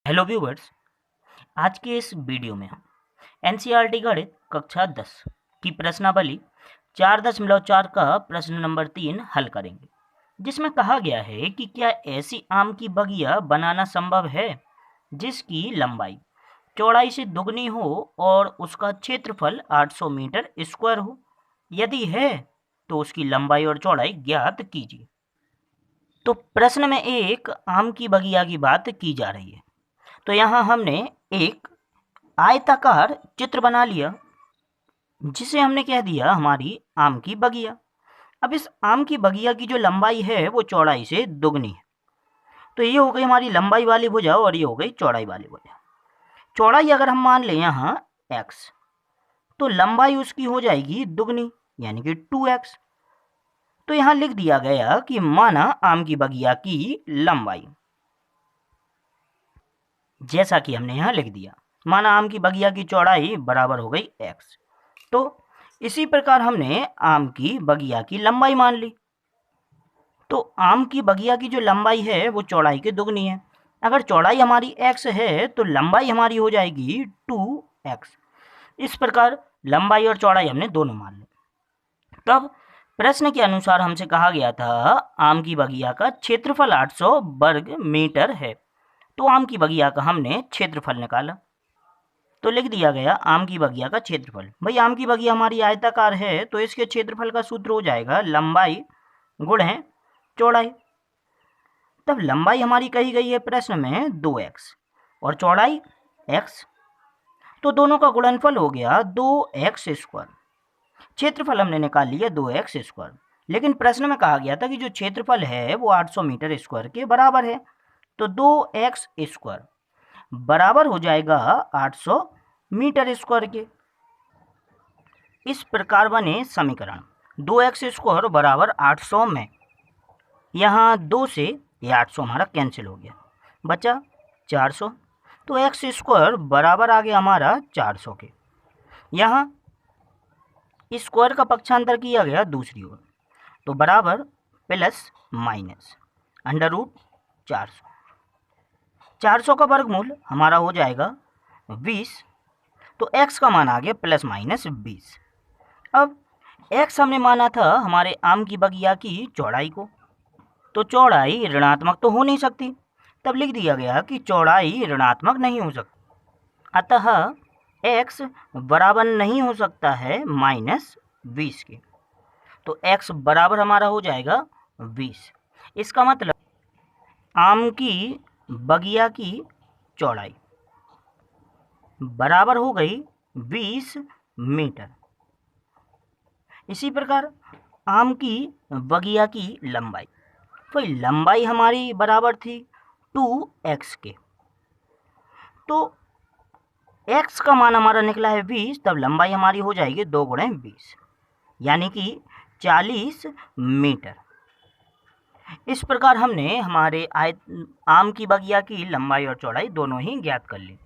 Hello viewers. आज के इस वीडियो में हम एनसीईआरटी गणित कक्षा 10 की प्रश्नावली 4.4 का प्रश्न नंबर 3 हल करेंगे, जिसमें कहा गया है कि क्या ऐसी आम की बगिया बनाना संभव है जिसकी लंबाई चौड़ाई से दुगनी हो और उसका क्षेत्रफल 800 मीटर स्क्वायर हो। यदि है तो उसकी लंबाई और चौड़ाई ज्ञात कीजिए। तो प्रश्न में एक आम की बगिया की बात की जा रही है। तो यहाँ हमने एक आयताकार चित्र बना लिया, जिसे हमने कह दिया हमारी आम की बगिया। अब इस आम की बगिया की जो लंबाई है वो चौड़ाई से दुगनी है। तो ये हो गई हमारी लंबाई वाली भुजा और ये हो गई चौड़ाई वाली भुजा। चौड़ाई अगर हम मान लें यहाँ x, तो लंबाई उसकी हो जाएगी दुगनी यानी कि 2x। तो यहाँ लिख दिया गया कि माना आम की बगिया की लंबाई, जैसा कि हमने यहाँ लिख दिया, माना आम की बगिया की चौड़ाई बराबर हो गई x। तो इसी प्रकार हमने आम की बगिया की लंबाई मान ली। तो आम की बगिया की जो लंबाई है वो चौड़ाई के दुगनी है। अगर चौड़ाई हमारी x है तो लंबाई हमारी हो जाएगी 2x। इस प्रकार लंबाई और चौड़ाई हमने दोनों मान ली। तब प्रश्न के अनुसार हमसे कहा गया था आम की बगिया का क्षेत्रफल 800 वर्ग मीटर है। तो आम की बगिया का हमने क्षेत्रफल निकाला, तो लिख दिया गया आम की बगिया का क्षेत्रफल। भाई आम की बगिया हमारी आयताकार है तो इसके क्षेत्रफल का सूत्र हो जाएगा लंबाई गुणे चौड़ाई। तब लंबाई हमारी कही गई है प्रश्न में 2x और चौड़ाई x, तो दोनों का गुणनफल हो गया 2x स्क्वायर। क्षेत्रफल हमने निकाल लिया 2x स्क्वायर, लेकिन प्रश्न में कहा गया था कि जो क्षेत्रफल है वो 800 मीटर स्क्वायर के बराबर है। तो 2x स्क्वायर बराबर हो जाएगा 800 मीटर स्क्वायर के। इस प्रकार बने समीकरण 2x स्क्वायर बराबर 800 में यहाँ 2 से ये 800 हमारा कैंसिल हो गया, बचा 400। तो x स्क्वायर बराबर आ गया हमारा 400 के। यहाँ स्क्वायर का पक्षांतर किया गया दूसरी ओर, तो बराबर प्लस माइनस अंडर रूट 400। 400 का वर्गमूल हमारा हो जाएगा 20। तो x का मान आ गया प्लस माइनस 20। अब x हमने माना था हमारे आम की बगिया की चौड़ाई को, तो चौड़ाई ऋणात्मक तो हो नहीं सकती। तब लिख दिया गया कि चौड़ाई ऋणात्मक नहीं हो सकती, अतः x बराबर नहीं हो सकता है माइनस 20 के। तो x बराबर हमारा हो जाएगा 20। इसका मतलब आम की बगिया की चौड़ाई बराबर हो गई 20 मीटर। इसी प्रकार आम की बगिया की लंबाई, तो लंबाई हमारी बराबर थी 2x के। तो x का मान हमारा निकला है 20, तब लंबाई हमारी हो जाएगी 2 गुणे 20 यानी कि 40 मीटर। इस प्रकार हमने हमारे आम की बगिया की लंबाई और चौड़ाई दोनों ही ज्ञात कर ली।